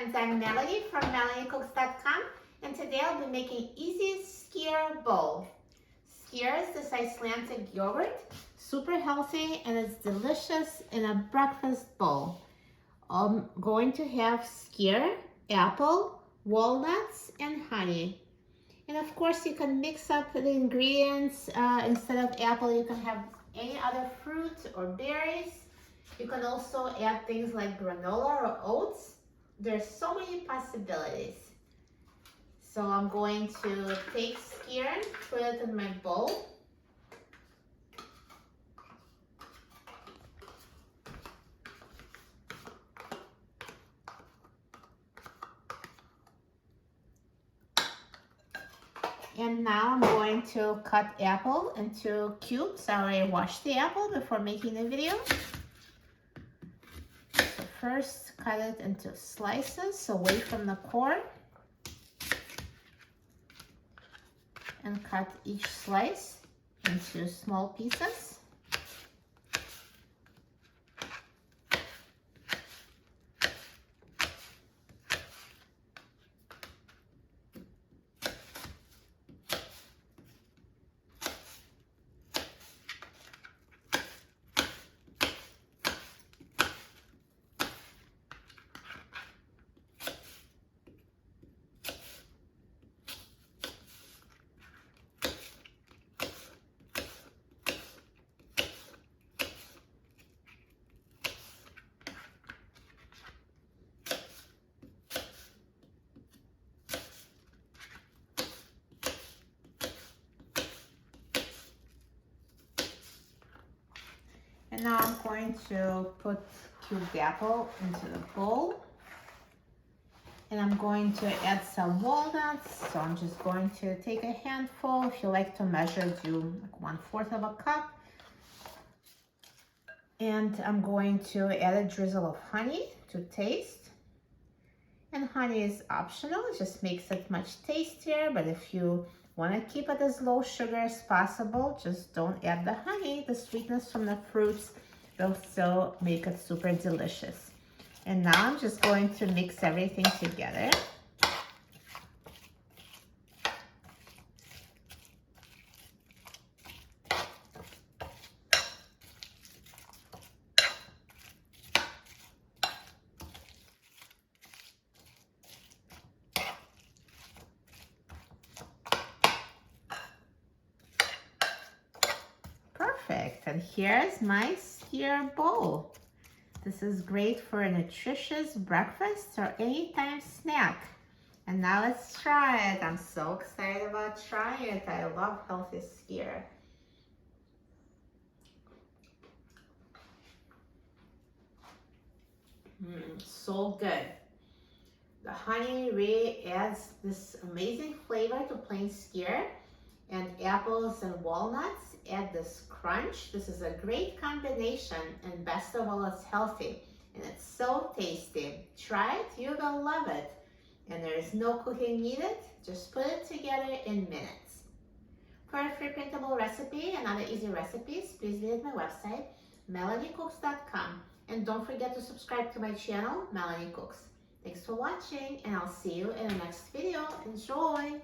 friends, I'm Melanie from melaniecooks.com, and today I'll be making easy Skyr bowl. Skyr is this Icelandic yogurt, super healthy, and it's delicious in a breakfast bowl. I'm going to have Skyr, apple, walnuts, and honey. And of course you can mix up the ingredients. Instead of apple, you can have any other fruit or berries. You can also add things like granola or oats. There's so many possibilities. So I'm going to take Skyr and put it in my bowl. And now I'm going to cut apple into cubes. I already washed the apple before making the video. So first cut it into slices away from the core. And cut each slice into small pieces. And now I'm going to put cubed apple into the bowl. And I'm going to add some walnuts. So I'm just going to take a handful. If you like to measure, do like 1/4 of a cup. And I'm going to add a drizzle of honey to taste. And honey is optional, it just makes it much tastier. But if you want to keep it as low sugar as possible, just don't add the honey. The sweetness from the fruits will still make it super delicious. And now I'm just going to mix everything together. Perfect, and here's my Skyr bowl. This is great for a nutritious breakfast or anytime snack. And now let's try it. I'm so excited about trying it. I love healthy Skyr. So good. The honey really adds this amazing flavor to plain Skyr, and apples and walnuts add this crunch. This is a great combination, and best of all, it's healthy and it's so tasty. Try it, you will love it. And there is no cooking needed, just put it together in minutes. For a free printable recipe and other easy recipes, please visit my website, melaniecooks.com. And don't forget to subscribe to my channel, Melanie Cooks. Thanks for watching, and I'll see you in the next video. Enjoy!